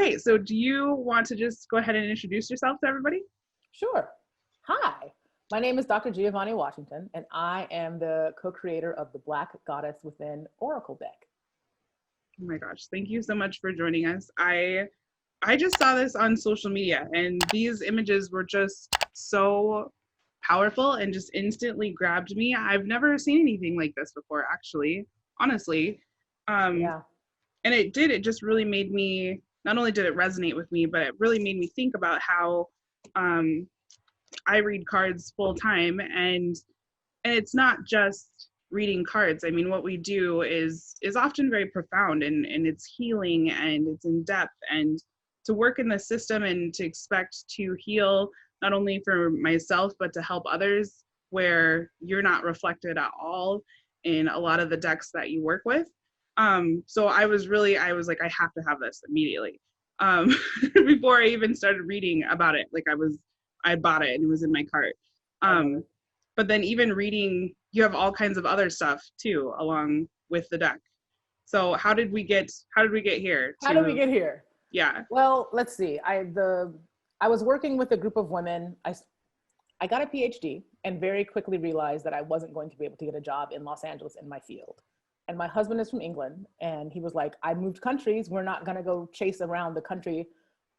Okay, so do you want to just go ahead and introduce yourself to everybody? Sure. Hi, my name is Dr. Giavanni Washington, and I am the co-creator of the Black Goddess Within Oracle deck. Oh my gosh, thank you so much for joining us. I just saw this on social media, and these images were just so powerful and just instantly grabbed me. I've never seen anything like this before, actually, honestly. Yeah. And it just really made me, not only did it resonate with me, but it really made me think about how um, I read cards full time, and it's not just reading cards. I mean, what we do is often very profound, and it's healing and it's in depth, and to work in the system and to expect to heal not only for myself but to help others where you're not reflected at all in a lot of the decks that you work with. So I was like, I have to have this immediately. Before I even started reading about it, like I bought it and it was in my cart. But then even reading, you have all kinds of other stuff too along with the deck. So how did we get here? How did we get here? Yeah. Well, let's see. I was working with a group of women. I got a PhD and very quickly realized that I wasn't going to be able to get a job in Los Angeles in my field. And my husband is from England, and he was like, I moved countries. We're not going to go chase around the country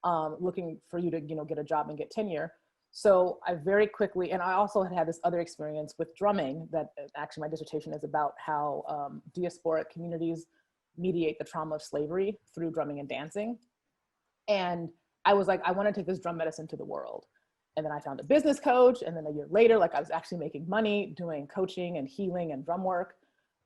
looking for you to, get a job and get tenure. So I very quickly, and I also had this other experience with drumming that actually my dissertation is about how diasporic communities mediate the trauma of slavery through drumming and dancing. And I was like, I want to take this drum medicine to the world. And then I found a business coach. And then a year later, like I was actually making money doing coaching and healing and drum work.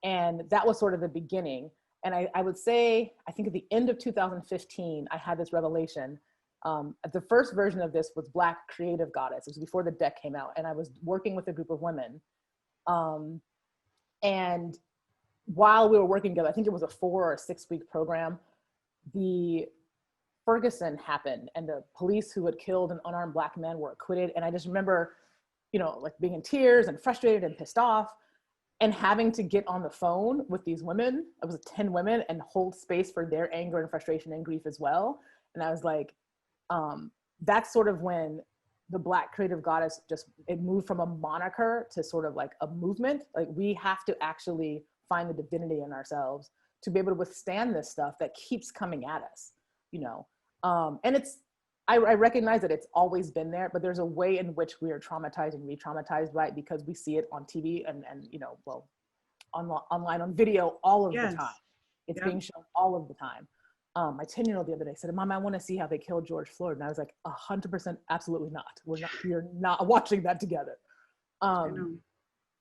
And that was sort of the beginning. And I would say, I think at the end of 2015, I had this revelation. The first version of this was Black Creative Goddess. It was before the deck came out. And I was working with a group of women. And while we were working together, I think it was a 4 or 6 week program, the Ferguson happened and the police who had killed an unarmed Black man were acquitted. And I just remember, like being in tears and frustrated and pissed off and having to get on the phone with these women. It was 10 women and hold space for their anger and frustration and grief as well. And I was like, that's sort of when the Black Creative Goddess it moved from a moniker to sort of like a movement. Like we have to actually find the divinity in ourselves to be able to withstand this stuff that keeps coming at us, and I recognize that it's always been there, but there's a way in which we are traumatized and re-traumatized by it because we see it on TV and online on video all of the time. It's being shown all of the time. My 10-year-old the other day said, Mom, I want to see how they killed George Floyd. And I was like, 100% absolutely not. We're not watching that together. I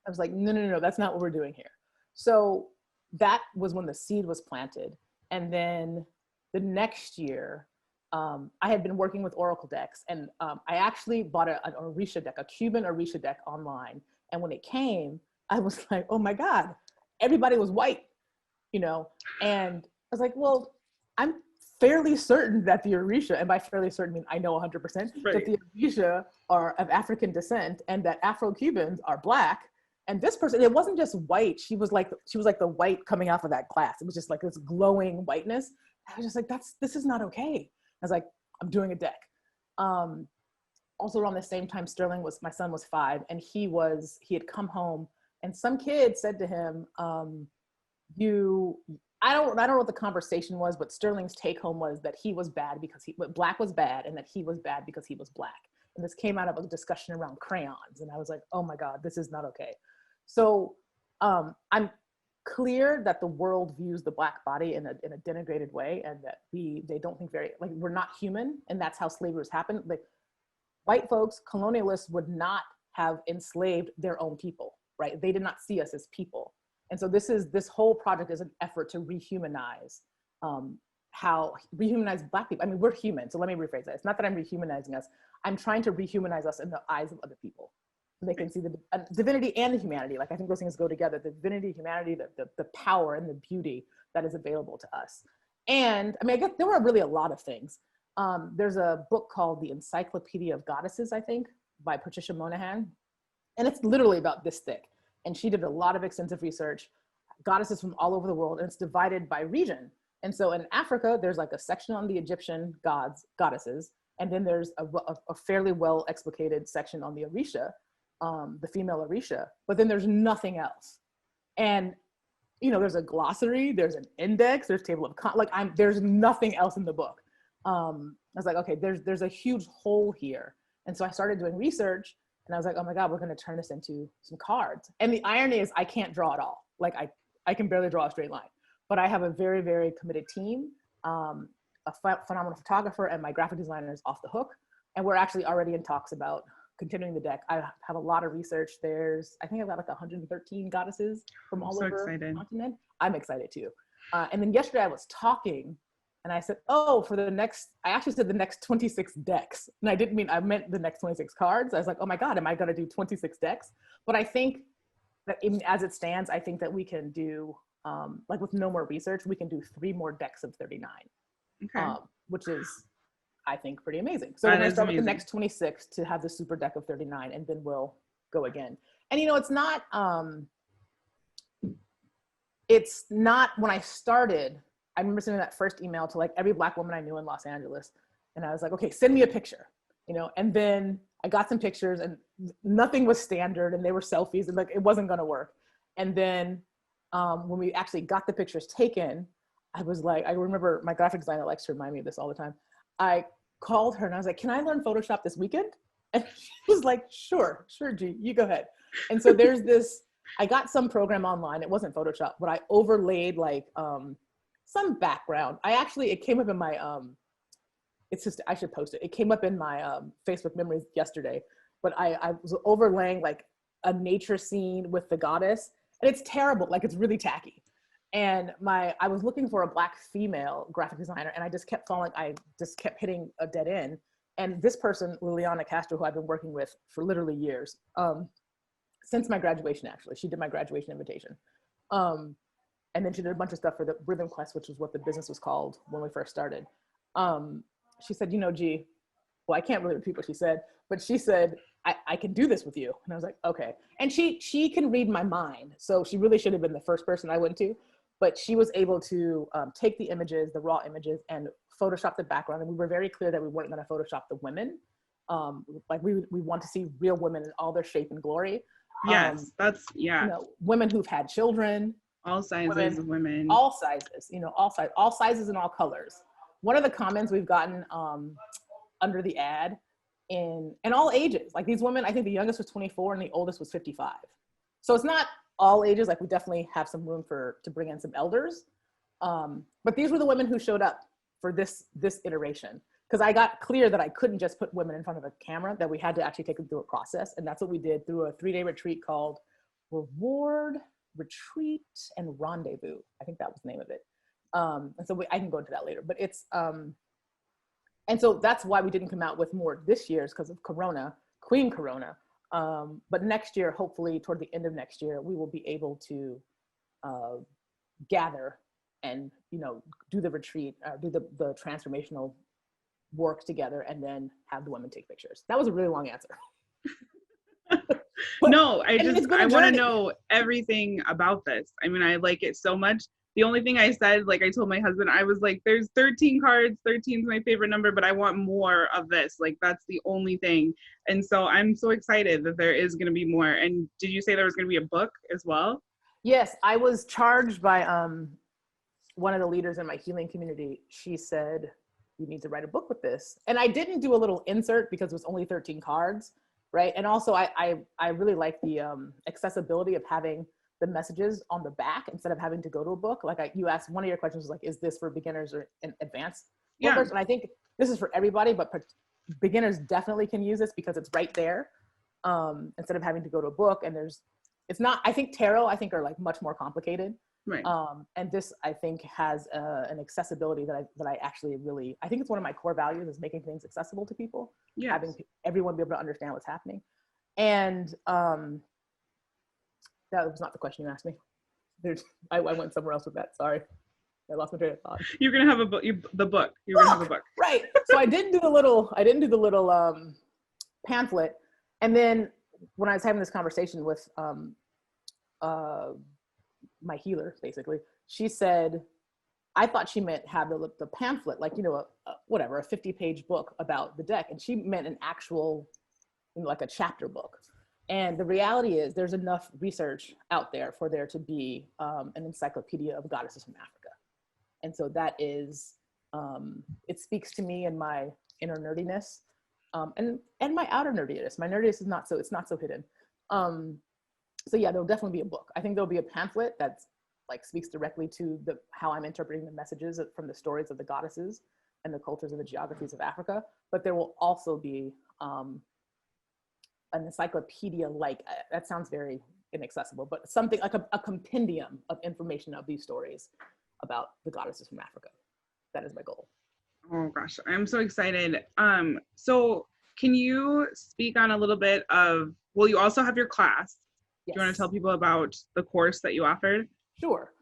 was like, no, that's not what we're doing here. So that was when the seed was planted. And then the next year, I had been working with Oracle decks, and I actually bought an Orisha deck, a Cuban Orisha deck online. And when it came, I was like, oh my God, everybody was white, and I was like, well, I'm fairly certain that the Orisha, and by fairly certain, I mean, I know 100%, that the Orisha are of African descent and that Afro-Cubans are Black. And this person, it wasn't just white. She was like the white coming off of that glass. It was just like this glowing whiteness. I was just like, this is not okay. I was like, I'm doing a deck. Also around the same time, my son was 5, and he had come home, and some kid said to him, I don't know what the conversation was, but Sterling's take home was that he was bad Black was bad, and that he was bad because he was Black. And this came out of a discussion around crayons. And I was like, oh my God, this is not okay. So I'm clear that the world views the Black body in a denigrated way, and that they don't think we're not human, and that's how slavery has happened. Like white folks, colonialists would not have enslaved their own people, right? They did not see us as people. And so this whole project is an effort to rehumanize Black people. I mean, we're human, so let me rephrase that. It's not that I'm rehumanizing us. I'm trying to rehumanize us in the eyes of other people. So they can see the divinity and the humanity. Like I think those things go together, the divinity, humanity, the power and the beauty that is available to us. And I mean, I guess there were really a lot of things. There's a book called The Encyclopedia of Goddesses, I think, by Patricia Monahan. And it's literally about this thick. And she did a lot of extensive research, goddesses from all over the world, and it's divided by region. And so in Africa, there's like a section on the Egyptian goddesses, and then there's a fairly well explicated section on the Orisha, the female Orisha, but then there's nothing else. And there's a glossary, there's an index, there's table of there's nothing else in the book. I was like, okay, there's a huge hole here. And so I started doing research, and I was like, oh my God, we're going to turn this into some cards. And the irony is I can't draw at all. Like I can barely draw a straight line, but I have a very, very committed team, a phenomenal photographer, and my graphic designer is off the hook. And we're actually already in talks about continuing the deck. I have a lot of research. I think I've got like 113 goddesses from all over the continent. I'm excited too. And then yesterday I was talking, and I said, I actually said the next 26 decks. And I meant the next 26 cards. I was like, oh my God, am I going to do 26 decks? But I think that even as it stands, I think that we can do, like with no more research, we can do 3 more decks of 39, which is, I think, pretty amazing. So we're going to start with the next 26 to have the super deck of 39, and then we'll go again. And it's not when I started, I remember sending that first email to like every Black woman I knew in Los Angeles. And I was like, okay, send me a picture, and then I got some pictures, and nothing was standard, and they were selfies, and like, it wasn't going to work. And then when we actually got the pictures taken, I was like, I remember my graphic designer likes to remind me of this all the time. I called her and I was like, can I learn Photoshop this weekend? And she was like, sure, G, you go ahead. And so there's this, I got some program online. It wasn't Photoshop, but I overlaid like some background. It came up in my, I should post it. It came up in my Facebook memories yesterday, but I was overlaying like a nature scene with the goddess, and it's terrible. Like, it's really tacky. And I was looking for a Black female graphic designer, and I just kept hitting a dead end. And this person, Liliana Castro, who I've been working with for literally years, since my graduation, actually, she did my graduation invitation. And then she did a bunch of stuff for the Rhythm Quest, which is what the business was called when we first started. She said, G, well, I can't really repeat what she said, but she said, I can do this with you. And I was like, okay. And she can read my mind. So she really should have been the first person I went to. But she was able to take the images, the raw images, and Photoshop the background. And we were very clear that we weren't going to Photoshop the women. Like we want to see real women in all their shape and glory. Yes, women who've had children. All sizes of women. All sizes, all sizes and all colors. One of the comments we've gotten under the ad and all ages, like these women, I think the youngest was 24 and the oldest was 55. So it's not all ages, like we definitely have some room to bring in some elders. But these were the women who showed up for this iteration. Because I got clear that I couldn't just put women in front of a camera, that we had to actually take them through a process. And that's what we did through a 3-day retreat called Reward, Retreat, and Rendezvous. I think that was the name of it. And so I can go into that later, but it's, and so that's why we didn't come out with more this year, is because of Corona, Queen Corona. But next year, hopefully toward the end of next year, we will be able to gather and, do the retreat, do the transformational work together, and then have the women take pictures. That was a really long answer. No, I want to know everything about this. I mean, I like it so much. The only thing I said, like I told my husband, I was like, there's 13 cards, 13 is my favorite number, but I want more of this. Like, that's the only thing. And so I'm so excited that there is going to be more. And did you say there was going to be a book as well? Yes, I was charged by one of the leaders in my healing community. She said, you need to write a book with this. And I didn't do a little insert because it was only 13 cards, right? And also I really like the accessibility of having the messages on the back instead of having to go to a book. Like you asked, one of your questions was like, is this for beginners or advanced workers? And I think this is for everybody, but beginners definitely can use this because it's right there, instead of having to go to a book. And I think tarot, are like much more complicated. Right. And this, I think, has an accessibility that I actually really, I think it's one of my core values, is making things accessible to people, having everyone be able to understand what's happening. And that was not the question you asked me. I went somewhere else with that. Sorry. I lost my train of thought. You're going to have the book. You're going to have a book. Right. So I didn't do the little pamphlet. And then when I was having this conversation with my healer, basically, she said, I thought she meant have the pamphlet, like, whatever, a 50-page book about the deck. And she meant an actual, like a chapter book. And the reality is there's enough research out there for there to be an encyclopedia of goddesses from Africa. And so that is, it speaks to me and my inner nerdiness, and my outer nerdiness. My nerdiness is not so hidden. So yeah, there'll definitely be a book. I think there'll be a pamphlet that's like speaks directly to how I'm interpreting the messages from the stories of the goddesses and the cultures and the geographies of Africa. But there will also be an encyclopedia, like, that sounds very inaccessible, but something like a compendium of information of these stories about the goddesses from Africa. That is my goal. Oh gosh, I'm so excited. So can you speak on a little bit of, well, you also have your class. Yes. Do you want to tell people about the course that you offered? Sure.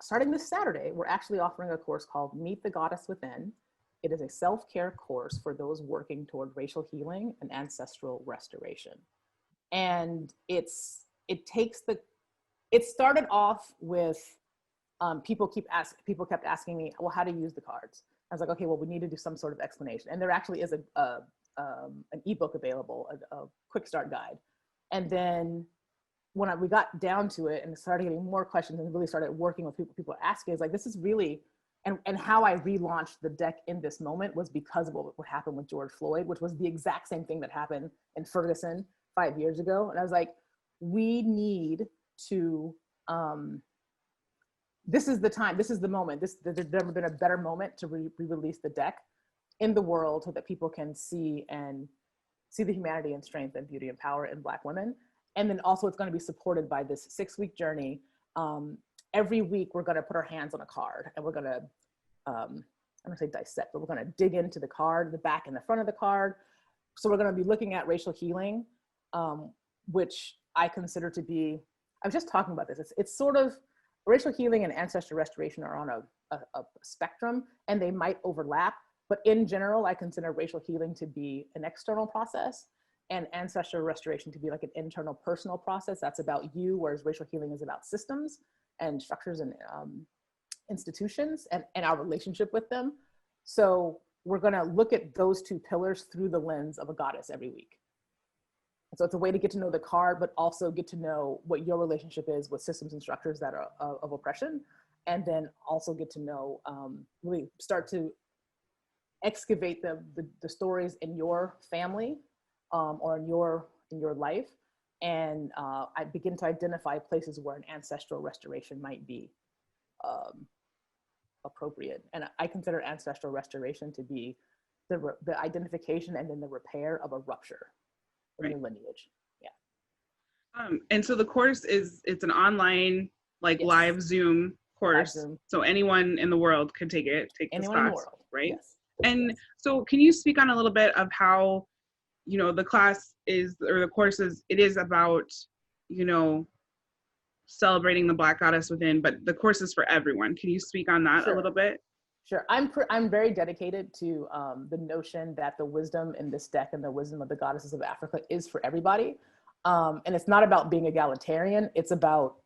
Starting this Saturday, we're actually offering a course called Meet the Goddess Within. It is a self-care course for those working toward racial healing and ancestral restoration. And it started off with people kept asking me, well, how to use the cards. I was like, okay, well, we need to do some sort of explanation. And there actually is an ebook available, a quick start guide. And then when we got down to it and started getting more questions and really started working with people asking, it's like, this is really, and how I relaunched the deck in this moment was because of what happened with George Floyd, which was the exact same thing that happened in Ferguson 5 years ago. And I was like, we need to, this is the time, this is the moment. There's never been a better moment to re-release the deck in the world so that people can see the humanity and strength and beauty and power in Black women. And then also it's going to be supported by this 6-week journey. Every week we're going to put our hands on a card and we're going to, I'm going to say dissect, but we're going to dig into the card, the back and the front of the card. So we're going to be looking at racial healing, which I consider to be, I was just talking about this. It's sort of, racial healing and ancestral restoration are on a spectrum and they might overlap. But in general, I consider racial healing to be an external process and ancestral restoration to be like an internal personal process that's about you, whereas racial healing is about systems and structures and institutions and our relationship with them. So we're gonna look at those two pillars through the lens of a goddess every week. So it's a way to get to know the card, but also get to know what your relationship is with systems and structures that are of oppression. And then also get to know, really start to excavate the stories in your family or in your life. And I begin to identify places where an ancestral restoration might be appropriate. And I consider ancestral restoration to be the identification and then the repair of a rupture in your lineage. Yeah. And so the course it's an online, like, yes, live Zoom course. Live Zoom. So anyone in the world could take this class, right? Yes. And so can you speak on a little bit of how, the class is, or the course is, it is about, celebrating the Black goddess within, but the course is for everyone. Can you speak on that a little bit? Sure. I'm very dedicated to the notion that the wisdom in this deck and the wisdom of the goddesses of Africa is for everybody. And it's not about being egalitarian. It's about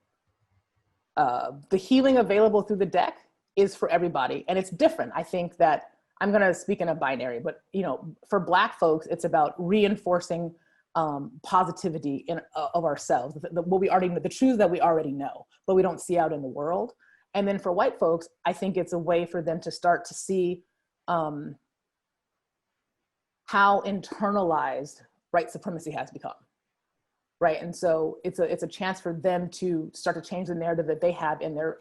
the healing available through the deck is for everybody. And it's different. I think that I'm going to speak in a binary, but for Black folks, it's about reinforcing positivity of ourselves, what we already know, the truths that we already know, but we don't see out in the world. And then for white folks, I think it's a way for them to start to see how internalized white supremacy has become, right? And so it's a chance for them to start to change the narrative that they have in their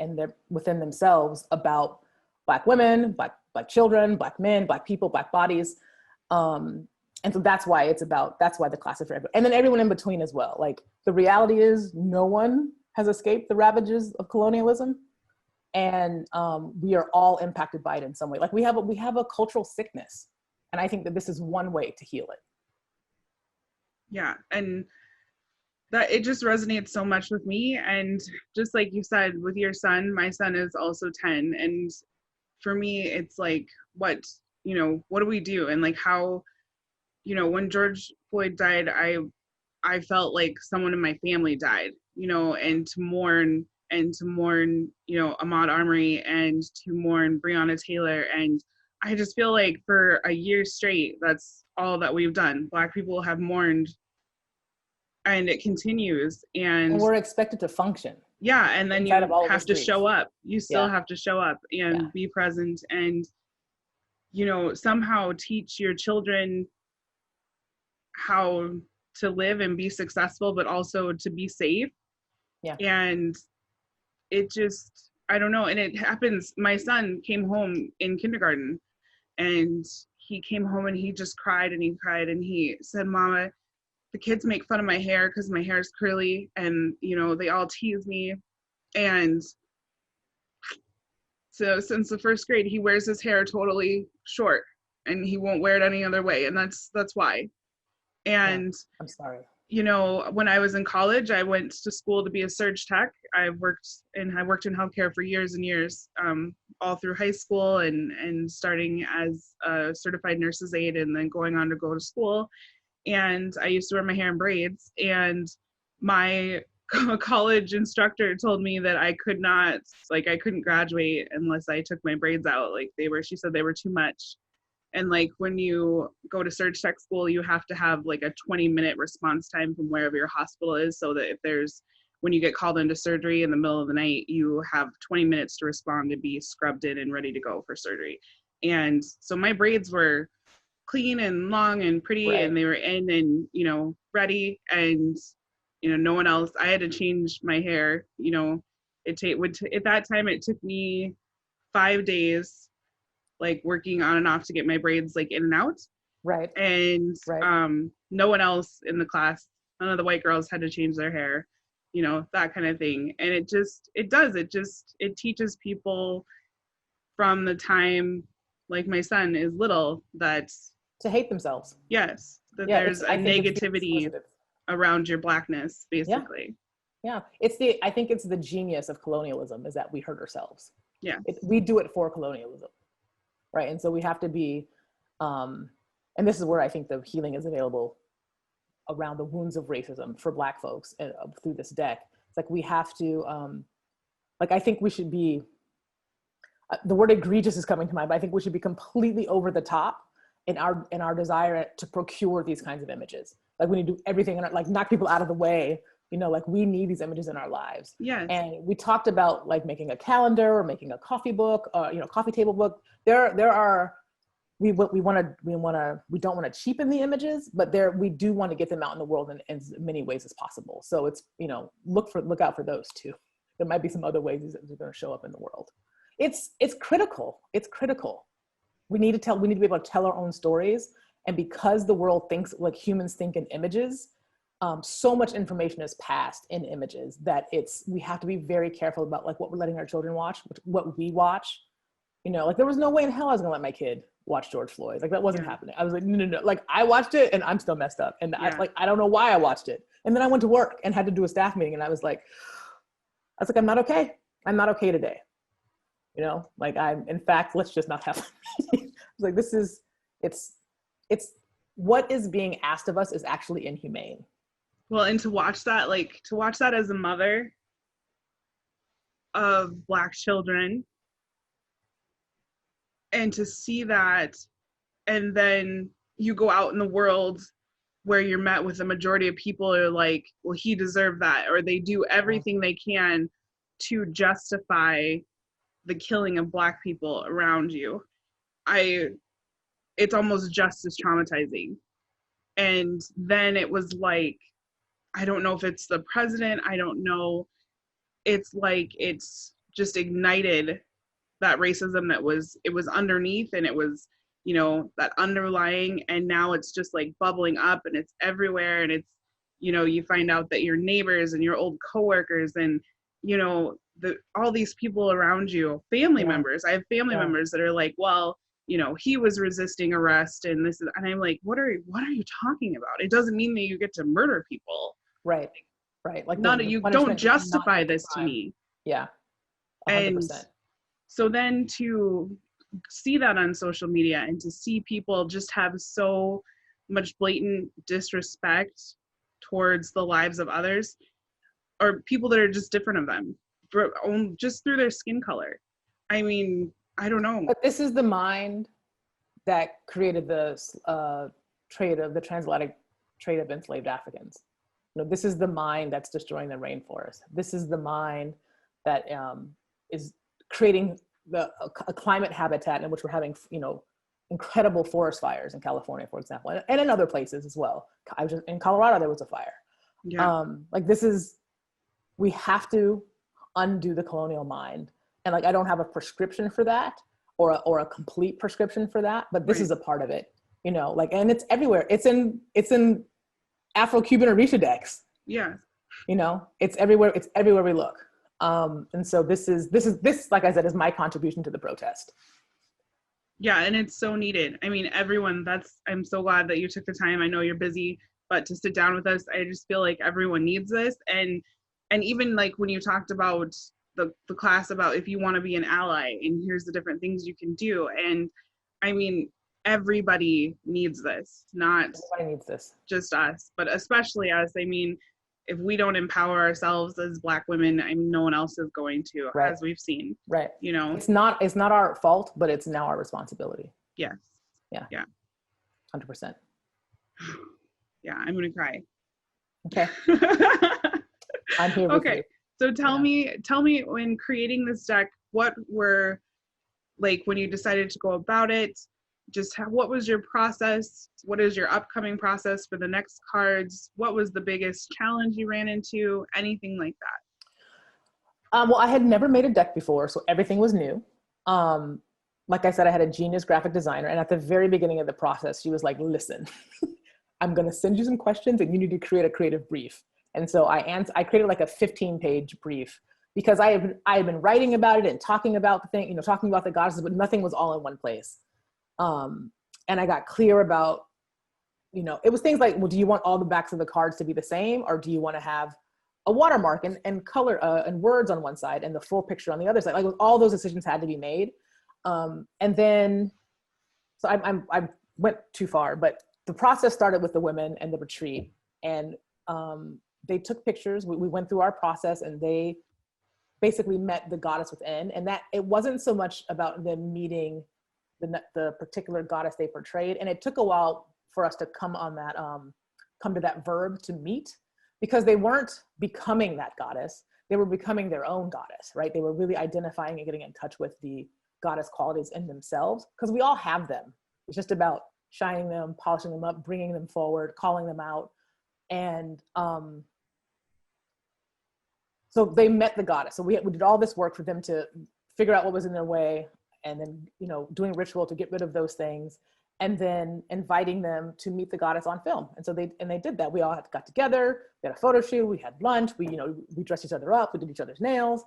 within themselves about Black women, Black children, Black men, Black people, Black bodies. And so that's why the class is for everyone. And then everyone in between as well. Like, the reality is no one has escaped the ravages of colonialism. And we are all impacted by it in some way. Like, we have a cultural sickness. And I think that this is one way to heal it. Yeah, and that it just resonates so much with me. And just like you said, with your son, my son is also 10. And for me, it's like, what do we do? And like how, when George Floyd died, I felt like someone in my family died, and to mourn and to mourn, you know, Ahmaud Arbery and to mourn Breonna Taylor. And I just feel like for a year straight, that's all that we've done. Black people have mourned, and it continues. And we're expected to function. Yeah, and then you have to show up. You still have to show up and be present, and, you know, somehow teach your children how to live and be successful, but also to be safe. Yeah. And it just, I don't know. And it happens. My son came home in kindergarten, and he came home and he just cried and he cried and he said, "Mama, the kids make fun of my hair because my hair is curly, and, you know, they all tease me." And so since the first grade, he wears his hair totally short, and he won't wear it any other way. And that's why. And I'm sorry. You know, when I was in college, I went to school to be a surge tech. I worked in healthcare for years and years, all through high school and starting as a certified nurse's aide and then going on to go to school. And I used to wear my hair in braids, and my college instructor told me that I couldn't graduate unless I took my braids out. She said they were too much. And like when you go to surge tech school, you have to have like a 20-minute response time from wherever your hospital is, so that when you get called into surgery in the middle of the night, you have 20 minutes to respond to be scrubbed in and ready to go for surgery. And so my braids were clean and long and pretty, and they were in and, you know, ready. And, you know, no one else, I had to change my hair, you know, at that time, it took me 5 days, like working on and off to get my braids like in and out. Right. And no one else in the class, none of the white girls had to change their hair, you know, that kind of thing. And it teaches people from the time, like my son is little, that to hate themselves. Yes. That there's a negativity around your blackness, basically. Yeah. I think it's the genius of colonialism, is that we hurt ourselves. Yeah. We do it for colonialism. Right. And so we have to be, and this is where I think the healing is available around the wounds of racism for Black folks through this deck. It's like we have to, I think we should be, the word egregious is coming to mind, but I think we should be completely over the top in our desire to procure these kinds of images. Like we need to do everything, like knock people out of the way. You know, like we need these images in our lives. Yes. And we talked about like making a calendar or making a coffee book, you know, coffee table book. We don't want to cheapen the images, but we do want to get them out in the world in as many ways as possible. So it's, you know, look out for those too. There might be some other ways they're going to show up in the world. It's critical. It's critical. We need to be able to tell our own stories. And because the world thinks like humans think in images, so much information is passed in images that we have to be very careful about like what we're letting our children watch, what we watch. You know, like there was no way in hell I was gonna let my kid watch George Floyd. Like that wasn't happening. I was like, no. Like I watched it and I'm still messed up. And I don't know why I watched it. And then I went to work and had to do a staff meeting, and I was like, I'm not okay. I'm not okay today. You know, like in fact, let's just not have a meeting. I was like, it's what is being asked of us is actually inhumane. Well, and to watch that as a mother of Black children, and to see that, and then you go out in the world where you're met with a majority of people are like, well, he deserved that, or they do everything they can to justify the killing of Black people around you. It's almost just as traumatizing. And then it was like, I don't know if it's the president, I don't know. It's like, it's just ignited that racism it was underneath, and it was, you know, that underlying, and now it's just like bubbling up and it's everywhere. And it's, you know, you find out that your neighbors and your old coworkers and, you know, all these people around you, family members. I have family members that are like, well, you know, he was resisting arrest and this is, and I'm like, what are you talking about? It doesn't mean that you get to murder people. Right. Like you don't justify this to me. Yeah. 100%. And so then to see that on social media and to see people just have so much blatant disrespect towards the lives of others, or people that are just different of them, just through their skin color. I mean, I don't know. But this is the mind that created the transatlantic trade of enslaved Africans. You know, this is the mind that's destroying the rainforest. This is the mind that is creating a climate habitat in which we're having, you know, incredible forest fires in California, for example, and in other places as well. In Colorado, there was a fire. Yeah. Like we have to undo the colonial mind. And like, I don't have a prescription for that or a complete prescription for that, but this is a part of it, you know, like, and it's everywhere. It's in Afro-Cuban Orisha decks. Yeah. You know, it's everywhere we look. And so this, like I said, is my contribution to the protest. Yeah, and it's so needed. I mean, everyone, I'm so glad that you took the time. I know you're busy, but to sit down with us, I just feel like everyone needs this. And even like when you talked about the class about if you want to be an ally and here's the different things you can do. And I mean, everybody needs this, not everybody needs this. Just us, but especially us. I mean, if we don't empower ourselves as Black women, I mean, no one else is going to, right. as we've seen. Right. You know, it's not our fault, but it's now our responsibility. Yes. Yeah. Yeah. 100%. Yeah, I'm gonna cry. Okay. I'm here with okay. you. So tell me when creating this deck, what were, like, when you decided to go about it, just what was your process? What is your upcoming process for the next cards? What was the biggest challenge you ran into? Anything like that? Well, I had never made a deck before, so everything was new. Like I said, I had a genius graphic designer, and at the very beginning of the process, she was like, listen, I'm gonna send you some questions and you need to create a creative brief. And so I created like a 15-page brief because I had been writing about it and talking about the thing, you know, talking about the goddesses, but nothing was all in one place. And I got clear about, you know, it was things like, well, do you want all the backs of the cards to be the same, or do you want to have a watermark and color and words on one side and the full picture on the other side? Like all those decisions had to be made. And then, so I went too far, but the process started with the women and the retreat, and they took pictures. We went through our process, and they basically met the goddess within, and that it wasn't so much about them meeting the particular goddess they portrayed. And it took a while for us to come to that verb to meet, because they weren't becoming that goddess. They were becoming their own goddess, right? They were really identifying and getting in touch with the goddess qualities in themselves, because we all have them. It's just about shining them, polishing them up, bringing them forward, calling them out. And so they met the goddess. So we did all this work for them to figure out what was in their way, and then, you know, doing ritual to get rid of those things, and then inviting them to meet the goddess on film. And so they did that. We all got together, we had a photo shoot, we had lunch, we dressed each other up, we did each other's nails.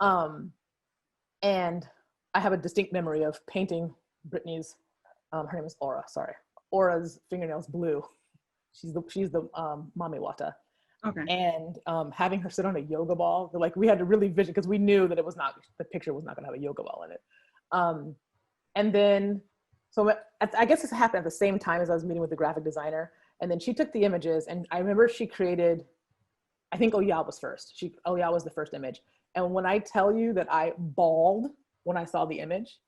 And I have a distinct memory of painting Brittany's, her name is Aura, sorry. Aura's fingernails blue. She's the Mami Wata. Okay. And having her sit on a yoga ball, like we had to really vision, because we knew that the picture was not gonna have a yoga ball in it. And then, so I guess this happened at the same time as I was meeting with the graphic designer. And then she took the images, and I remember she created, I think Oya was first. Oya was the first image. And when I tell you that I bawled when I saw the image,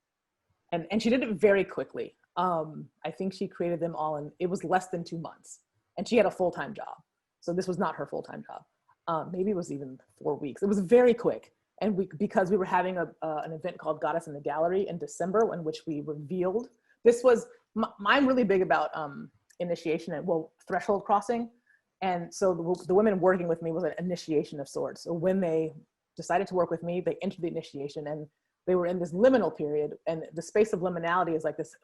and she did it very quickly. I think she created them all it was less than 2 months, and she had a full-time job. So this was not her full-time job. Maybe it was even 4 weeks. It was very quick. And because we were having an event called Goddess in the Gallery in December, in which we revealed, this was, I'm really big about initiation and, well, threshold crossing. And so the women working with me was an initiation of sorts. So when they decided to work with me, they entered the initiation, and they were in this liminal period, and the space of liminality is like this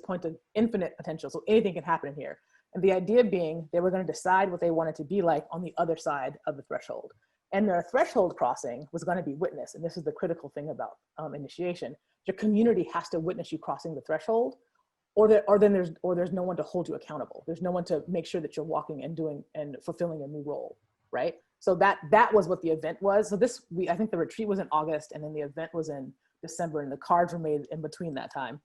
point of infinite potential. So anything can happen in here. And the idea being they were going to decide what they wanted to be like on the other side of the threshold. And their threshold crossing was going to be witnessed. And this is the critical thing about initiation. Your community has to witness you crossing the threshold, or there's no one to hold you accountable. There's no one to make sure that you're walking and doing and fulfilling a new role, right? So that was what the event was. So I think the retreat was in August, and then the event was in December, and the cards were made in between that time.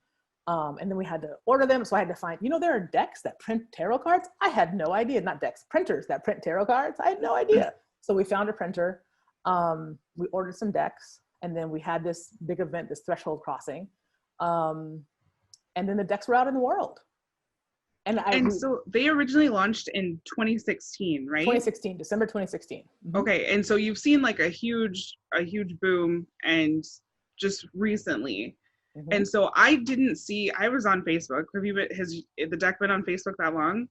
And then we had to order them. So I had to find, there are decks that print tarot cards. I had no idea. Not decks, printers that print tarot cards. I had no idea. So we found a printer. we ordered some decks, and then we had this big event, this threshold crossing. And then the decks were out in the world. So they originally launched in 2016, right? 2016, December 2016. Mm-hmm. Okay, and so you've seen like a huge boom, and just recently. Mm-hmm. And so I was on Facebook. Has the deck been on Facebook that long?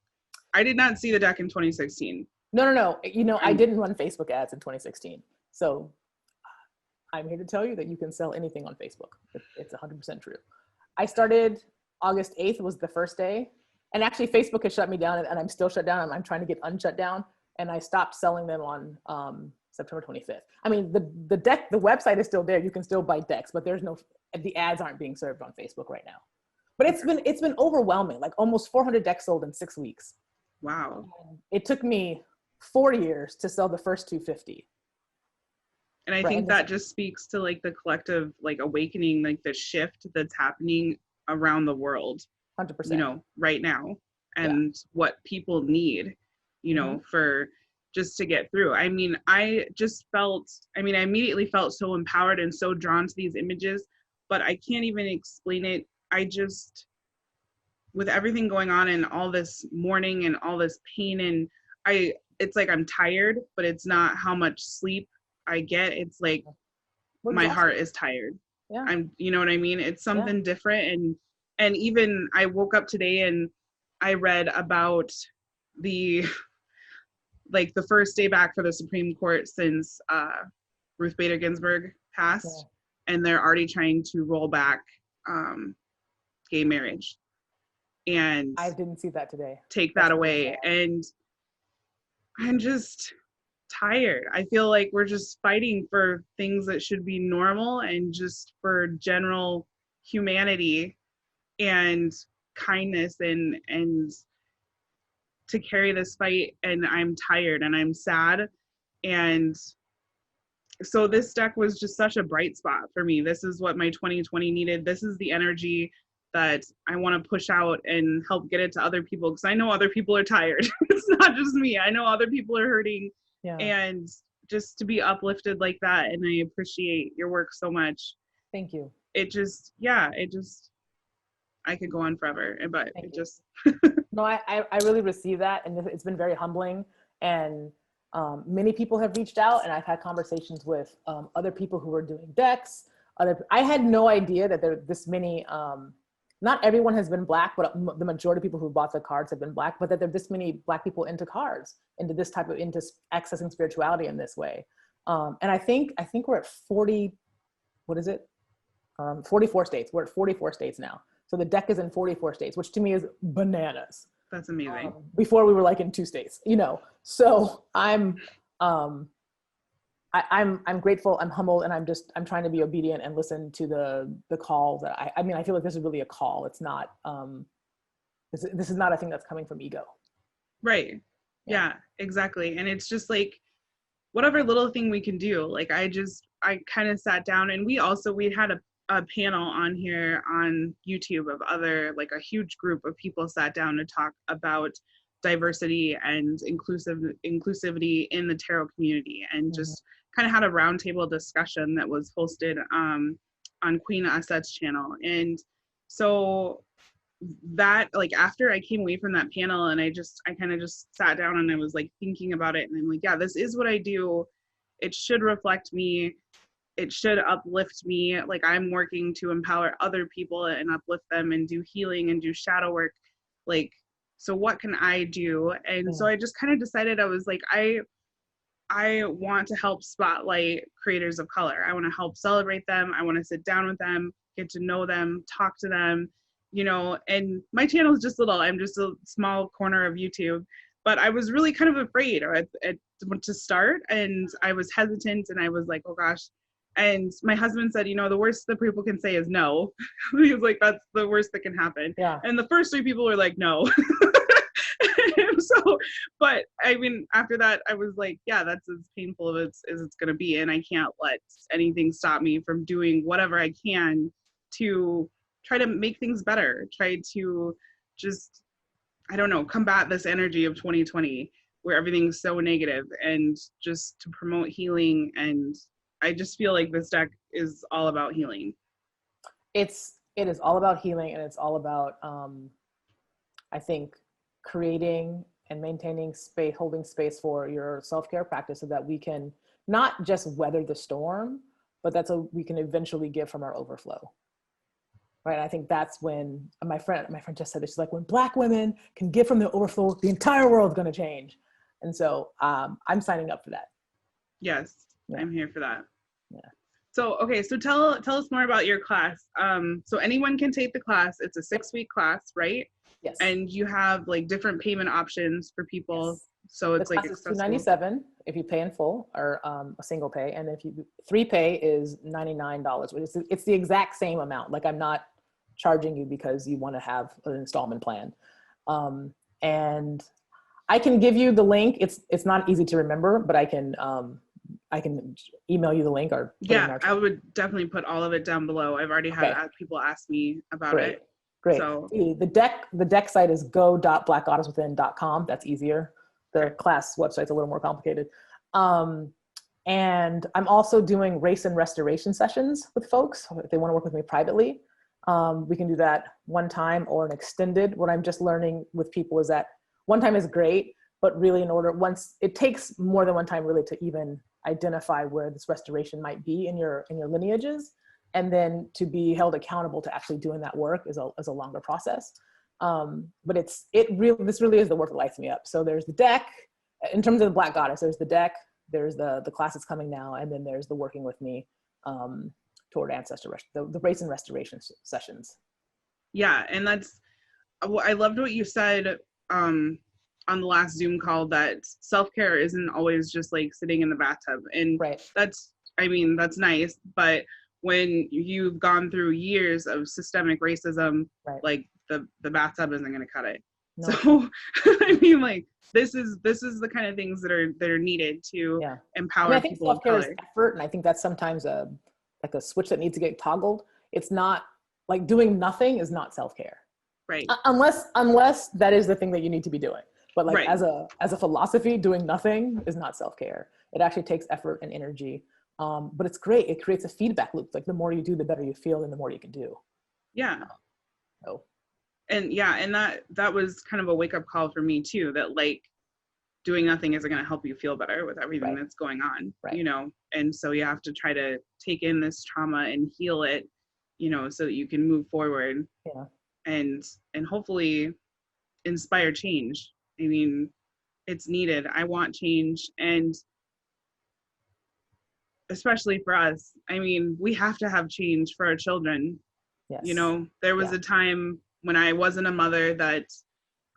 I did not see the deck in 2016. No. I didn't run Facebook ads in 2016. So I'm here to tell you that you can sell anything on Facebook. It's 100% true. I started August 8th was the first day. And actually Facebook has shut me down, and I'm still shut down, and I'm trying to get unshut down. And I stopped selling them on September 25th. I mean, the deck, the website is still there. You can still buy decks, but the ads aren't being served on Facebook right now. But it's been overwhelming, like almost 400 decks sold in 6 weeks. Wow. It took me 4 years to sell the first 250. And I think that just speaks to like the collective like awakening, like the shift that's happening around the world. 100%. Right now, and what people need, for just to get through. I mean, I immediately felt so empowered and so drawn to these images, but I can't even explain it. With everything going on and all this mourning and all this pain, and it's like I'm tired, but it's not how much sleep I get. It's like my heart is tired. Yeah. You know what I mean? It's something different. And even I woke up today and I read about the first day back for the Supreme Court since Ruth Bader Ginsburg passed, and they're already trying to roll back gay marriage. And I didn't see that today. Take that away. And I'm just tired. I feel like we're just fighting for things that should be normal and just for general humanity and kindness and to carry this fight, and I'm tired and I'm sad. And so this deck was just such a bright spot for me. This is what my 2020 needed. This is the energy that I want to push out and help get it to other people, because I know other people are tired. It's not just me. I know other people are hurting. And just to be uplifted like that, and I appreciate your work so much. Thank you. I could go on forever, but No, I really receive that, and it's been very humbling. And many people have reached out, and I've had conversations with other people who are doing decks. I had no idea that there are this many. Not everyone has been Black, but the majority of people who bought the cards have been Black. But that there are this many Black people into cards, into accessing spirituality in this way. And I think we're at 40. What is it? 44 states. We're at 44 states now. So the deck is in 44 states, which to me is bananas. That's amazing. Before we were like in 2 states, So I'm grateful, I'm humbled, and I'm trying to be obedient and listen to the call that I feel like this is really a call. It's not, this is not a thing that's coming from ego. Right. Yeah, exactly. And it's just like, whatever little thing we can do. Like, I kind of sat down, and we had a panel on here on YouTube of like a huge group of people sat down to talk about diversity and inclusivity in the tarot community, and just kind of had a roundtable discussion that was hosted on Queen Aset's channel. And so that, like, after I came away from that panel, and I kind of just sat down and I was like thinking about it, and I'm like, yeah, this is what I do. It should reflect me. It should uplift me. Like, I'm working to empower other people and uplift them and do healing and do shadow work. Like, so what can I do? And so I just kind of decided, I was like, I want to help spotlight creators of color. I want to help celebrate them. I want to sit down with them, get to know them, talk to them, and my channel is just little. I'm just a small corner of YouTube, but I was really kind of afraid to start, and I was hesitant, and I was like, oh gosh. And my husband said, the worst that people can say is no. He was like, that's the worst that can happen. Yeah. And the first 3 people were like, no. So, but I mean, after that, I was like, yeah, that's as painful as it's going to be. And I can't let anything stop me from doing whatever I can to try to make things better. Try to just, I don't know, combat this energy of 2020 where everything's so negative, and just to promote healing and I just feel like this deck is all about healing. It is all about healing, and it's all about, I think, creating and maintaining space, holding space for your self-care practice so that we can not just weather the storm, but we can eventually give from our overflow. Right. I think that's when my friend just said this. She's like, when Black women can give from the overflow, the entire world's going to change. And so I'm signing up for that. Yes, yeah. I'm here for that. Yeah. So, okay. So tell us more about your class. So anyone can take the class. It's a 6-week class, right? Yes. And you have like different payment options for people. Yes. So it's like accessible. $297 if you pay in full, or a single pay. And if you 3 pay is $99, which is, it's the exact same amount. Like, I'm not charging you because you want to have an installment plan. And I can give you the link. It's not easy to remember, but I can email you the link, or yeah, I would definitely put all of it down below. I've already had people ask me about it. Great. So the deck site is go.blackgoddesswithin.com. That's easier. The class website's a little more complicated. And I'm also doing race and restoration sessions with folks if they want to work with me privately. We can do that one time or an extended. What I'm just learning with people is that one time is great, but really once it takes more than one time really to even identify where this restoration might be in your lineages, and then to be held accountable to actually doing that work is a longer process. But this really is the work that lights me up. So there's the deck. In terms of the Black Goddess, there's the deck, there's the class that's coming now, and then there's the working with me toward ancestor, the race and restoration sessions. Yeah, and I loved what you said on the last Zoom call, that self-care isn't always just like sitting in the bathtub. And that's nice, but when you've gone through years of systemic racism, like the bathtub isn't going to cut it. No. So I mean, like, this is the kind of things that are needed to empower people of color. Is effort, and I think that's sometimes a switch that needs to get toggled. It's not like doing nothing is not self-care, right? Unless that is the thing that you need to be doing. But like as a philosophy, doing nothing is not self-care. It actually takes effort and energy. But it's great. It creates a feedback loop. Like, the more you do, the better you feel, and the more you can do. Yeah. And that was kind of a wake-up call for me too, that like doing nothing isn't going to help you feel better with everything that's going on, you know? And so you have to try to take in this trauma and heal it, you know, so that you can move forward and hopefully inspire change. I mean, it's needed. I want change. And especially for us, I mean, we have to have change for our children. Yes. You know, there was a time when I wasn't a mother that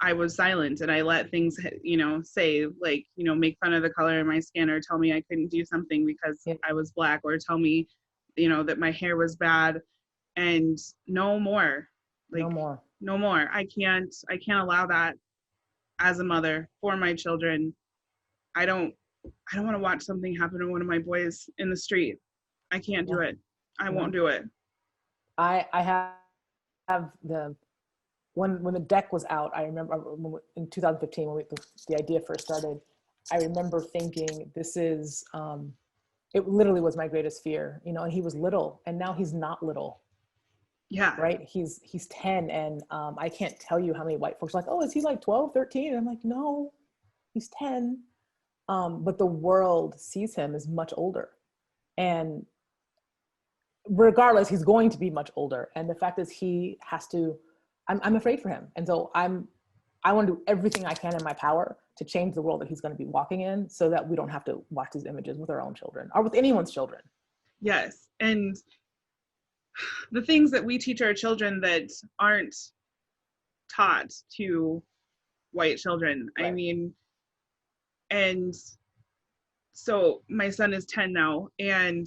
I was silent, and I let things, you know, say like, you know, make fun of the color of my skin, or tell me I couldn't do something because I was Black, or tell me, you know, that my hair was bad. And no more. Like, no more. I can't allow that as a mother for my children. I don't want to watch something happen to one of my boys in the street. I can't do it. I won't do it. I have when the deck was out, I remember in 2015 when the idea first started, I remember thinking, this is, it literally was my greatest fear, you know, and he was little, and now he's not little. Yeah. Right. He's 10. And I can't tell you how many white folks are like, oh, is he like 12, 13? And I'm like, no, he's 10. But the world sees him as much older. And regardless, he's going to be much older. And the fact is, he has to, I'm afraid for him. And so I want to do everything I can in my power to change the world that he's going to be walking in, so that we don't have to watch these images with our own children or with anyone's children. Yes. And the things that we teach our children that aren't taught to white children. I mean, and so my son is 10 now, and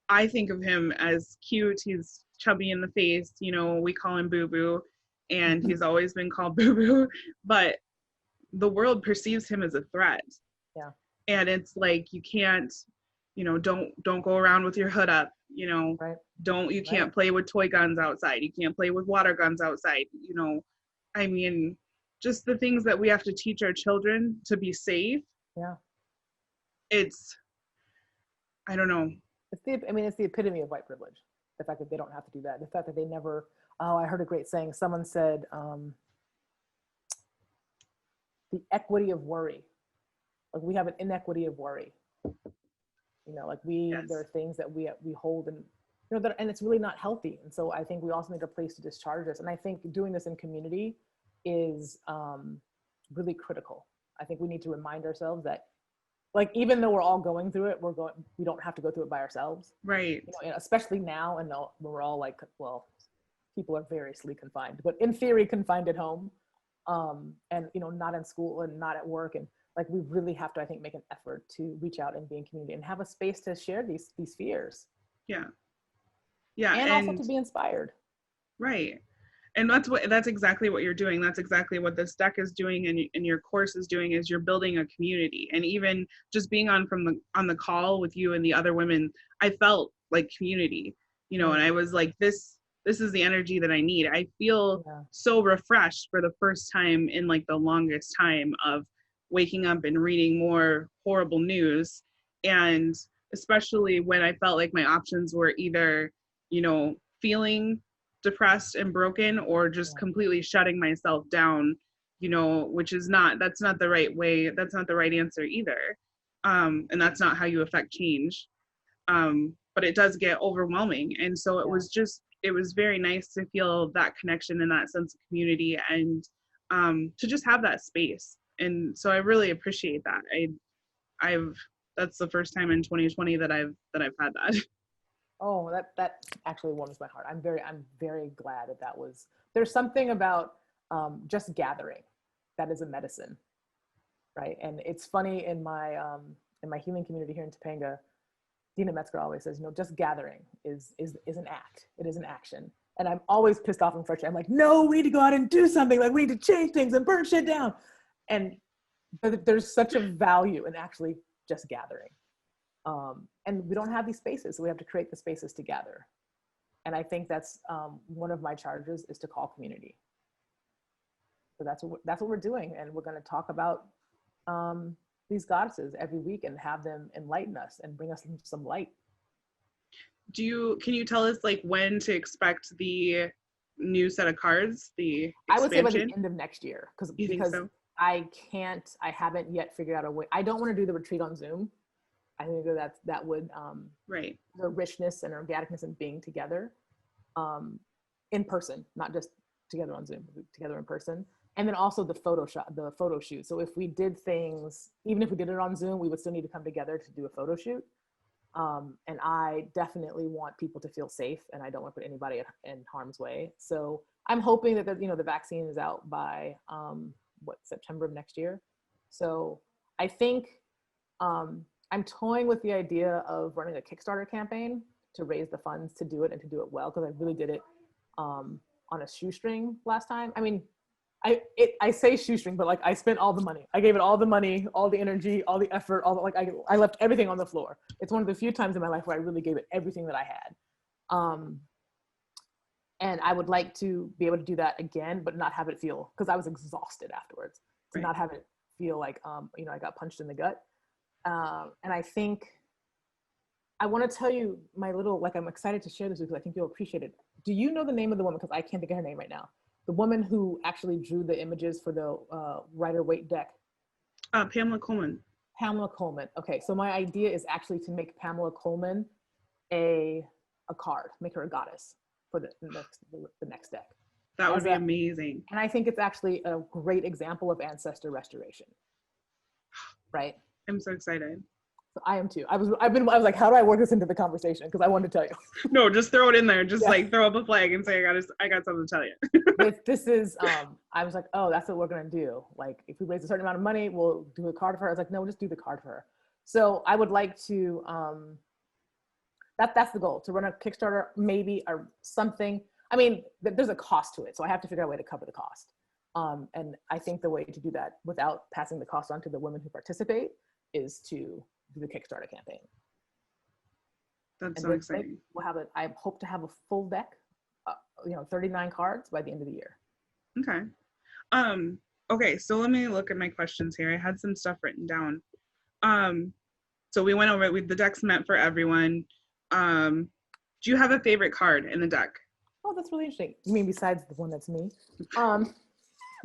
I think of him as cute. He's chubby in the face, you know, we call him Boo Boo, and he's always been called Boo Boo, but the world perceives him as a threat. Yeah. And it's like, you can't, you know, don't go around with your hood up, you know, you can't play with toy guns outside. You can't play with water guns outside, you know. I mean, just the things that we have to teach our children to be safe. Yeah. It's, I don't know. It's the epitome of white privilege. The fact that they don't have to do that. The fact that they never, I heard a great saying. Someone said, the equity of worry. Like we have an inequity of worry. Like there are things that we hold and, and it's really not healthy. And so I think we also need a place to discharge this. And I think doing this in community is really critical. I think we need to remind ourselves that, like, even though we're all going through it, we don't have to go through it by ourselves. Right. Especially now, and when we're all like, well, people are variously confined, but in theory confined at home, and not in school and not at work, and like we really have to, I think, make an effort to reach out and be in community and have a space to share these fears. Yeah. And also to be inspired. Right. And that's exactly what you're doing. That's exactly what this deck is doing, and your course is doing, is you're building a community. And even just being on the call with you and the other women, I felt like community, and I was like, this is the energy that I need. I feel so refreshed for the first time in like the longest time of waking up and reading more horrible news. And especially when I felt like my options were either, feeling depressed and broken, or just completely shutting myself down, that's not the right way. That's not the right answer either. And that's not how you affect change. But it does get overwhelming. And so it was very nice to feel that connection and that sense of community, and to just have that space. And so I really appreciate that. That's the first time in 2020 that I've had that. Oh, that actually warms my heart. I'm very glad there's something about just gathering that is a medicine, right? And it's funny, in my healing community here in Topanga, Dina Metzger always says, just gathering is an act. It is an action. And I'm always pissed off and frustrated. I'm like, no, we need to go out and do something. Like, we need to change things and burn shit down. But there's such a value in actually just gathering. And we don't have these spaces, so we have to create the spaces to gather. And I think that's one of my charges, is to call community. So that's what we're doing. And we're going to talk about these goddesses every week and have them enlighten us and bring us some light. Can you tell us like when to expect the new set of cards, the expansion? I would say by the end of next year, because so? I haven't yet figured out a way. I don't want to do the retreat on Zoom. I think that would right, the richness and organicness and being together in person, not just together on Zoom, together in person. And then also the photo shoot. So if we did things, even if we did it on Zoom, we would still need to come together to do a photo shoot. And I definitely want people to feel safe, and I don't want to put anybody in harm's way. So I'm hoping that the vaccine is out by September of next year. So I think I'm toying with the idea of running a Kickstarter campaign to raise the funds to do it, and to do it well, because I really did it on a shoestring last time. I mean, I say shoestring, but like I spent all the money. I gave it all the money, all the energy, all the effort, I left everything on the floor. It's one of the few times in my life where I really gave it everything that I had. And I would like to be able to do that again, but not have it feel, because I was exhausted afterwards, to not have it feel like, I got punched in the gut. And I think I want to tell you I'm excited to share this because I think you'll appreciate it. Do you know the name of the woman? Because I can't think of her name right now. The woman who actually drew the images for the Rider-Waite deck. Pamela Coleman. Pamela Coleman. Okay, so my idea is actually to make Pamela Coleman a card, make her a goddess for the next deck. That would be amazing. And I think it's actually a great example of ancestor restoration. Right? I'm so excited. So I am too. I was like, how do I work this into the conversation? Because I wanted to tell you. No, just throw it in there. Just like throw up a flag and say, I got something to tell you. This is, I was like, oh, that's what we're going to do. Like, if we raise a certain amount of money, we'll do a card for her. I was like, no, we'll just do the card for her. So I would like to, that's the goal, to run a Kickstarter, maybe, or something. I mean, there's a cost to it. So I have to figure out a way to cover the cost. And I think the way to do that without passing the cost on to the women who participate is to do the Kickstarter campaign. That's so exciting. I hope to have a full deck, 39 cards by the end of the year. Okay. Okay, so let me look at my questions here. I had some stuff written down. So we went over it. The deck's meant for everyone. Do you have a favorite card in the deck? Oh, that's really interesting. You mean besides the one that's me? I'm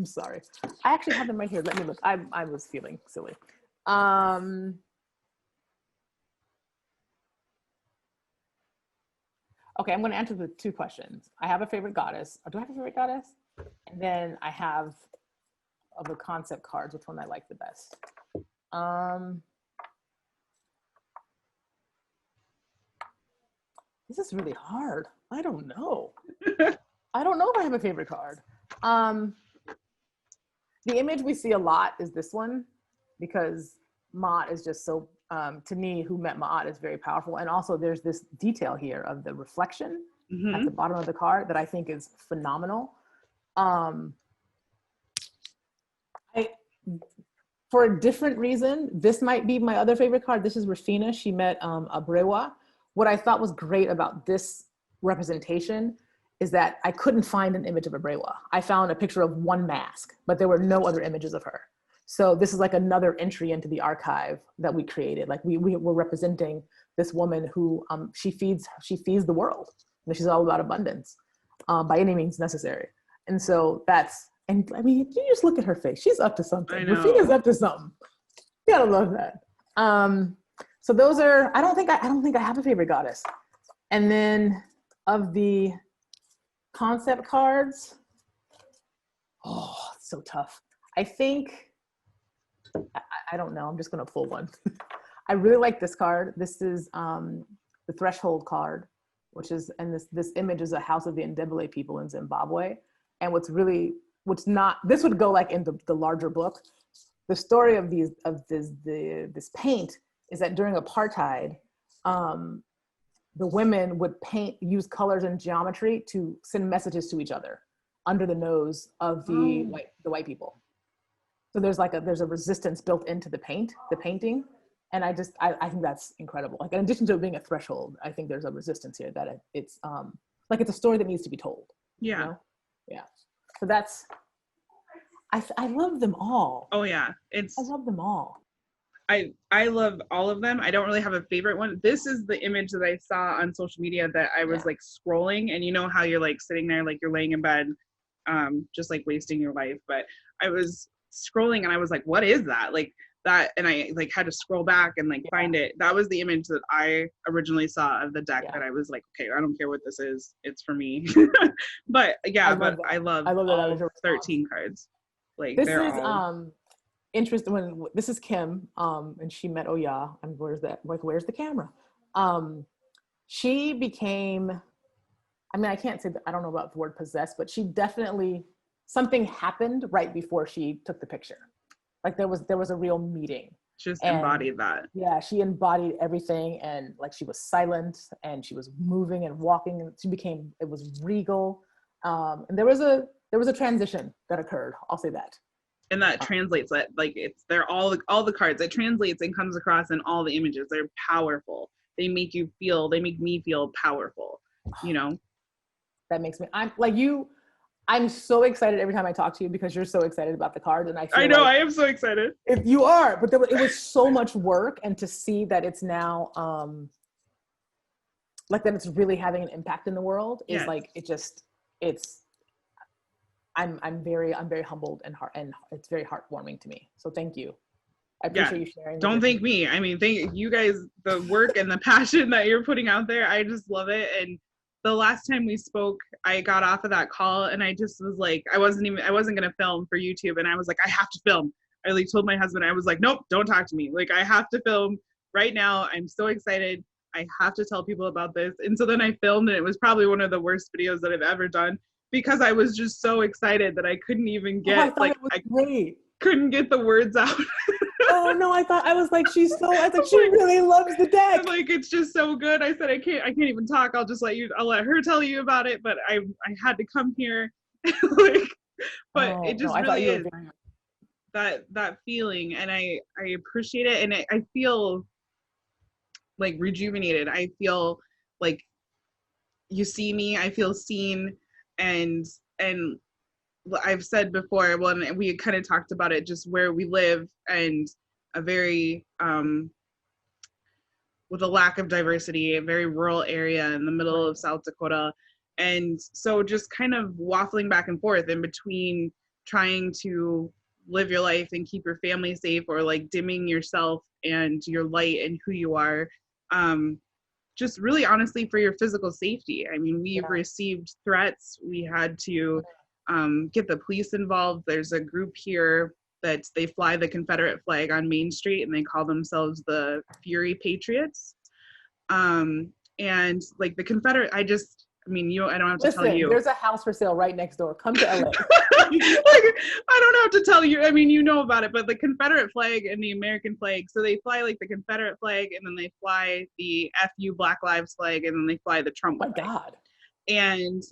sorry. I actually have them right here. Let me look. I was feeling silly. Okay, I'm going to answer the 2 questions. I have a favorite goddess. Or do I have a favorite goddess? And then I have of the concept cards, which one I like the best. This is really hard. I don't know. I don't know if I have a favorite card. The image we see a lot is this one, because Mott is just so, to me, who met Mott is very powerful. And also there's this detail here of the reflection at the bottom of the card that I think is phenomenal. For a different reason, this might be my other favorite card. This is Rafina. She met Abrewa. What I thought was great about this representation is that I couldn't find an image of Abrewa. I found a picture of one mask, but there were no other images of her. So this is like another entry into the archive that we created. Like we were representing this woman who she feeds the world. And she's all about abundance by any means necessary. And so that's, and I mean, you just look at her face. She's up to something. Rafina's up to something. You gotta love that. So those are, I don't think I have a favorite goddess. And then of the concept cards, oh, it's so tough. I think, I don't know, I'm just gonna pull one. I really like this card. This is the Threshold card, which is, and this image is a House of the Ndebele people in Zimbabwe. And this would go like in the larger book. The story of this paint is that during apartheid, the women would use colors and geometry to send messages to each other under the nose of the white people. So there's a resistance built into the painting. And I think that's incredible. Like in addition to it being a threshold, I think there's a resistance here that it's like it's a story that needs to be told. Yeah. You know? Yeah. So that's, I love them all. Oh yeah. I love them all. I love all of them. I don't really have a favorite one. This is the image that I saw on social media that I was like scrolling, and you know how you're like sitting there, like you're laying in bed, just like wasting your life. But I was scrolling and I was like, what is that? Like that, and I like had to scroll back and like find it. That was the image that I originally saw of the deck that I was like, okay, I don't care what this is. It's for me. But yeah, I love all 13 cards. Like this is all interesting. When this is Kim, and she met Oya, and where's the camera? She became, I mean, I can't say that, I don't know about the word possessed, but she definitely, something happened right before she took the picture. Like there was a real meeting. Just embodied that. Yeah, she embodied everything, and like she was silent and she was moving and walking, and it was regal. And there was a transition that occurred. I'll say that. And that translates that, like they're all the cards. It translates and comes across in all the images. They're powerful. They make me feel powerful, you know? That makes me, I'm so excited every time I talk to you because you're so excited about the cards. And I know, I am so excited. If you are, but it was so much work, and to see that it's now, like that it's really having an impact in the world is like, I'm very humbled and it's very heartwarming to me. So thank you. I appreciate you sharing. Don't thank me. I mean, thank you guys, the work and the passion that you're putting out there. I just love it. And the last time we spoke, I got off of that call and I just was like, I wasn't going to film for YouTube. And I was like, I have to film. I like told my husband, I was like, nope, don't talk to me. Like I have to film right now. I'm so excited. I have to tell people about this. And so then I filmed, and it was probably one of the worst videos that I've ever done, because I was just so excited that I couldn't even get couldn't get the words out. Oh no, I was like, she really loves the deck. I'm like, it's just so good. I said, I can't even talk. I'll let her tell you about it. But I had to come here. It just really is that feeling. And I appreciate it. And I feel like rejuvenated. I feel like you see me, I feel seen. And I've said before, when we kind of talked about it, just where we live, and a very with a lack of diversity, a very rural area in the middle of South Dakota. And so just kind of waffling back and forth in between trying to live your life and keep your family safe, or like dimming yourself and your light and who you are. Just really honestly for your physical safety. I mean, we've received threats. We had to get the police involved. There's a group here that they fly the Confederate flag on Main Street, and they call themselves the Fury Patriots. And like the Confederate, I don't have to tell you. There's a house for sale right next door. Come to LA. Like, I don't have to tell you. I mean, you know about it, but the Confederate flag and the American flag. So they fly like the Confederate flag, and then they fly the FU Black Lives flag, and then they fly the Trump flag. Oh my God. And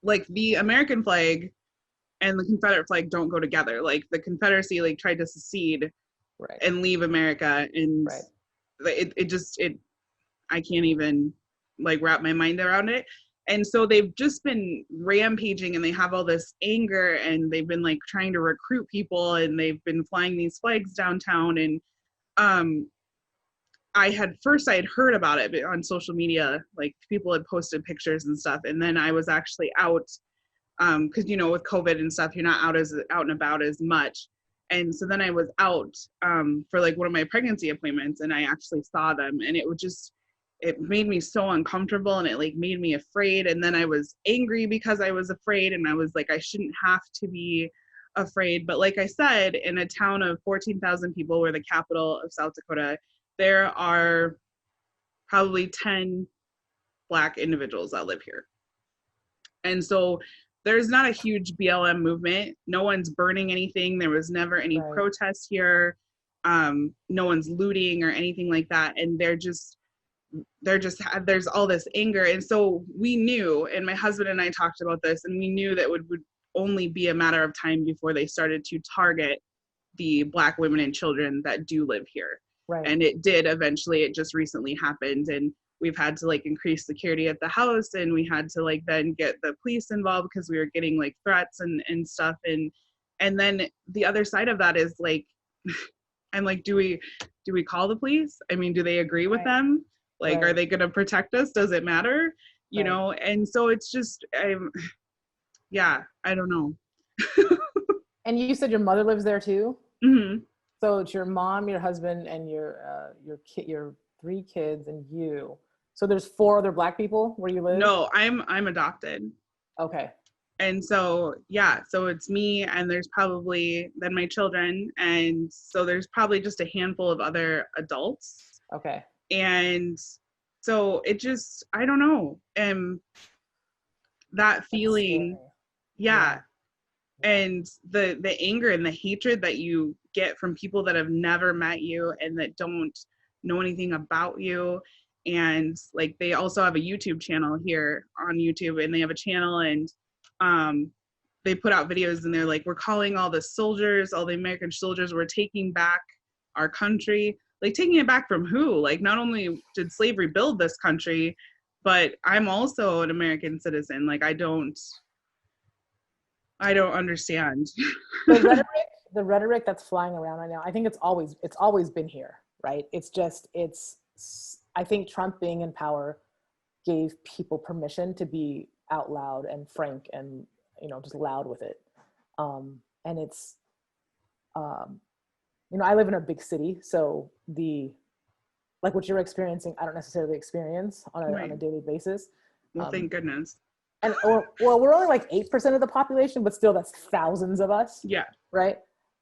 like the American flag and the Confederate flag don't go together. Like the Confederacy like tried to secede and leave America, and I can't even like wrap my mind around it. And so they've just been rampaging, and they have all this anger, and they've been like trying to recruit people, and they've been flying these flags downtown. And I had heard about it on social media, like people had posted pictures and stuff. And then I was actually out, because with COVID and stuff, you're not out and about as much. And so then I was out for like one of my pregnancy appointments, and I actually saw them, and it made me so uncomfortable, and it like made me afraid. And then I was angry because I was afraid, and I was like, I shouldn't have to be afraid. But like I said, in a town of 14,000 people, we're the capital of South Dakota, there are probably 10 Black individuals that live here. And so there's not a huge BLM movement. No one's burning anything. There was never any protest here. No one's looting or anything like that. And there's all this anger. And so we knew, and my husband and I talked about this, and we knew that it would only be a matter of time before they started to target the Black women and children that do live here. And it did eventually. It just recently happened, and we've had to like increase security at the house, and we had to like then get the police involved because we were getting like threats and stuff. And then the other side of that is like, I'm like, do we call the police? I mean, do they agree with them? Like, are they going to protect us? Does it matter? You know? And so it's just, I don't know. And you said your mother lives there too? Mm-hmm. So it's your mom, your husband, and your 3 kids and you. So there's 4 other Black people where you live? No, I'm adopted. Okay. And so, so it's me, and there's probably then my children. And so there's probably just a handful of other adults. Okay. And so it just, I don't know. That feeling, and the anger and the hatred that you get from people that have never met you and that don't know anything about you. And like, they also have a YouTube channel here on YouTube, and they have a channel, and they put out videos, and they're like, we're calling all the soldiers, all the American soldiers, we're taking back our country. Like, taking it back from who? Like, not only did slavery build this country, but I'm also an American citizen. Like, I don't understand. The rhetoric that's flying around right now, I think it's always been here, right? I think Trump being in power gave people permission to be out loud and frank and, just loud with it. And it's, I live in a big city, so like what you're experiencing, I don't necessarily experience on a daily basis. Well, thank goodness. And we're only like 8% of the population, but still that's thousands of us. Yeah. Right.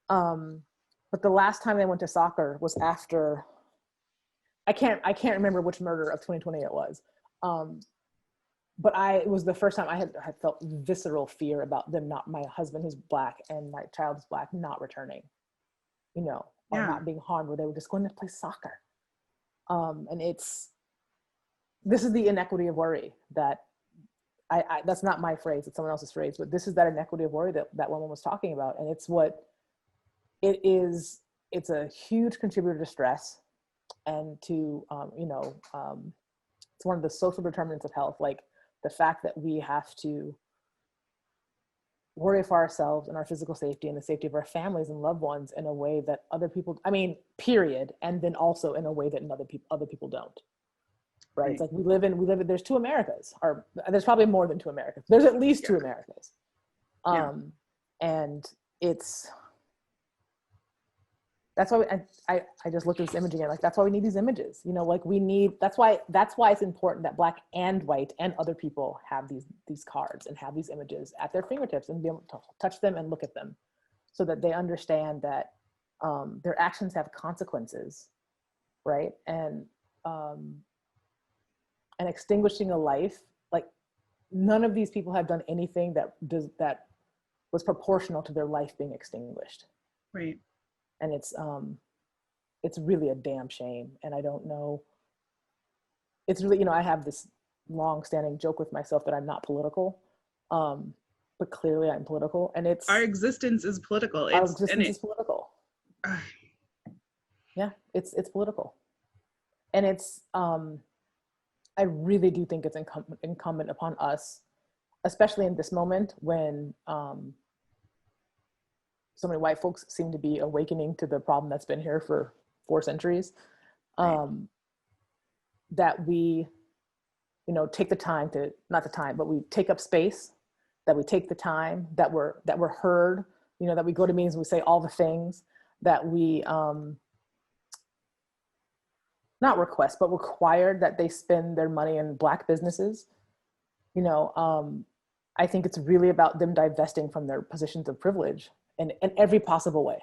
But the last time I went to soccer was after, I can't remember which murder of 2020 it was. But it was the first time I had felt visceral fear about my husband who's Black and my child is Black not returning, or not being harmed, where they were just going to play soccer. And this is the inequity of worry that that's not my phrase, it's someone else's phrase, but this is that inequity of worry that woman was talking about. And it's a huge contributor to stress and to, it's one of the social determinants of health. Like the fact that we have to worry for ourselves and our physical safety and the safety of our families and loved ones in a way that other people, I mean, period. And then also in a way that other people don't. Right. It's like we live in, there's two Americas, or there's probably more than two Americas. There's at least two Americas. And that's why I just looked at this image again. Like, that's why we need these images, you know, like that's why it's important that Black and white and other people have these cards and have these images at their fingertips and be able to touch them and look at them, so that they understand that their actions have consequences, right? And extinguishing a life, like, none of these people have done anything that was proportional to their life being extinguished. Right. And it's really a damn shame. And I don't know, it's really, you know, I have this long-standing joke with myself that I'm not political, but clearly I'm political, and it's our existence is political. Our existence is political. Yeah, it's political, and it's I really do think it's incumbent upon us, especially in this moment when so many white folks seem to be awakening to the problem that's been here for 4 centuries, that we, you know, take the time to, not the time, but we take up space, that we take the time, that we're heard, you know, that we go to meetings and we say all the things, that we, not request, but required that they spend their money in Black businesses. You know, I think it's really about them divesting from their positions of privilege in every possible way.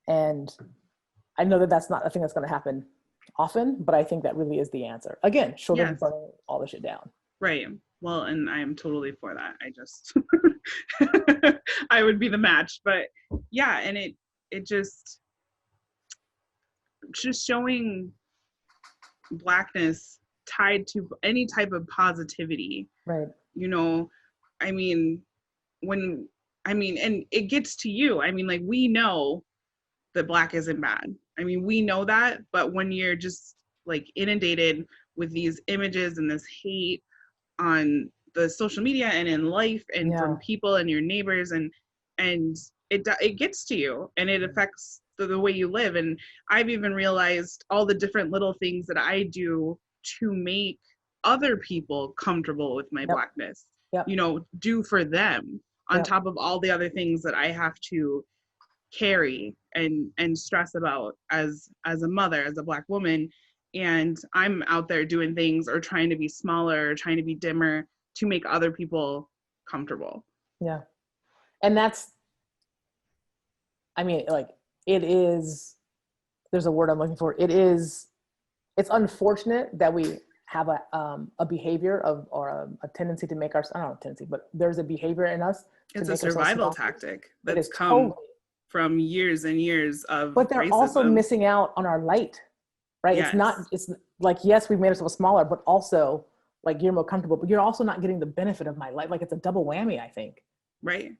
And I know that that's not a thing that's going to happen often, but I think that really is the answer. Again, short of burning all the shit down. Right. Well, and I'm totally for that. I just, I would be the match, but yeah. And it just showing Blackness tied to any type of positivity. Right. You know, I mean, and it gets to you. I mean, like, we know that Black isn't bad. I mean, we know that, but when you're just like inundated with these images and this hate on the social media and in life and from people and your neighbors, and it gets to you, and it affects the way you live. And I've even realized all the different little things that I do to make other people comfortable with my Blackness, you know, do for them on top of all the other things that I have to carry and stress about as a mother, as a Black woman. And I'm out there doing things or trying to be smaller or trying to be dimmer to make other people comfortable. Yeah. And that's, I mean, like, it is, there's a word I'm looking for. It's unfortunate that we have a behavior or a tendency to make I don't know, tendency, but there's a behavior in us. It's a survival tactic that's come from years and years of But they're racism. Also missing out on our light, right? Yes. It's like, yes, we've made ourselves smaller, but also, like, you're more comfortable, but you're also not getting the benefit of my light. Like, it's a double whammy, I think. Right.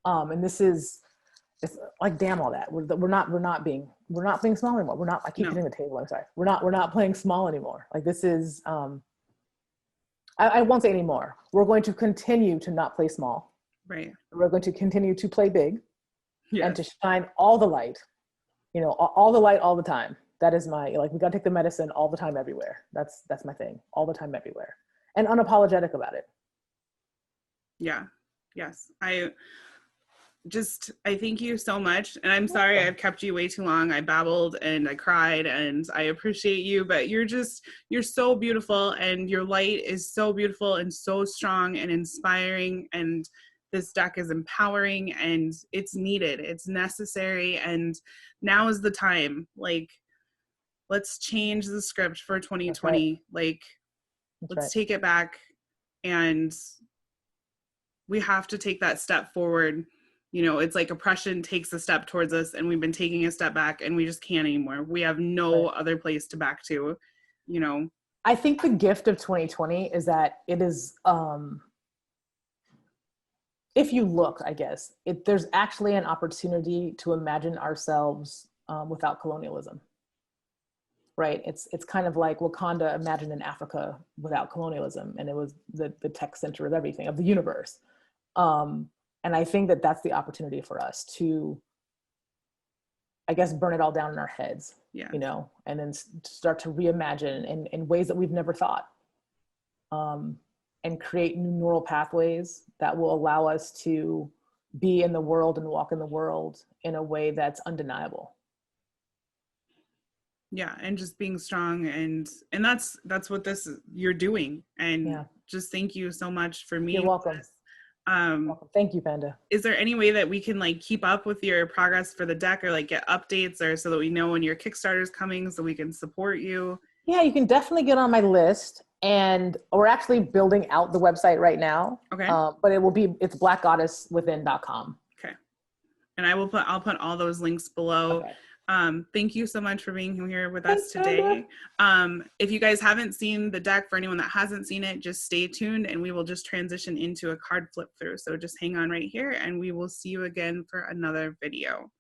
And it's like, damn all that. We're not being small anymore. I keep hitting the table. I'm sorry. We're not playing small anymore. Like, this is, I won't say anymore. We're going to continue to not play small. Right. We're going to continue to play big and to shine all the light, you know, all the light all the time. That is my, like, we got to take the medicine all the time, everywhere. That's my thing. All the time, everywhere. And unapologetic about it. Yeah. Yes. I thank you so much. And I'm sorry I've kept you way too long. I babbled and I cried, and I appreciate you, but you're so beautiful, and your light is so beautiful and so strong and inspiring. And this deck is empowering, and it's needed. It's necessary. And now is the time. Like, let's change the script for 2020. Like, let's take it back, and we have to take that step forward. You know, it's like oppression takes a step towards us, and we've been taking a step back, and we just can't anymore. We have no other place to back to, you know. I think the gift of 2020 is that it is, if you look, I guess, there's actually an opportunity to imagine ourselves without colonialism, right? It's kind of like Wakanda imagined in Africa without colonialism, and it was the tech center of everything, of the universe. And I think that that's the opportunity for us to, I guess, burn it all down in our heads, you know, and then start to reimagine in ways that we've never thought, and create new neural pathways that will allow us to be in the world and walk in the world in a way that's undeniable. Yeah, and just being strong, and that's what you're doing. And just thank you so much for meeting. You're welcome. Welcome. Thank you, Panda. Is there any way that we can like keep up with your progress for the deck, or like get updates, or so that we know when your Kickstarter is coming so we can support you? Yeah, you can definitely get on my list, and we're actually building out the website right now. Okay. But it's blackgoddesswithin.com. Okay. And I'll put all those links below. Okay. Thank you so much for being here with us today. If you guys haven't seen the deck, for anyone that hasn't seen it, just stay tuned and we will just transition into a card flip through. So just hang on right here and we will see you again for another video.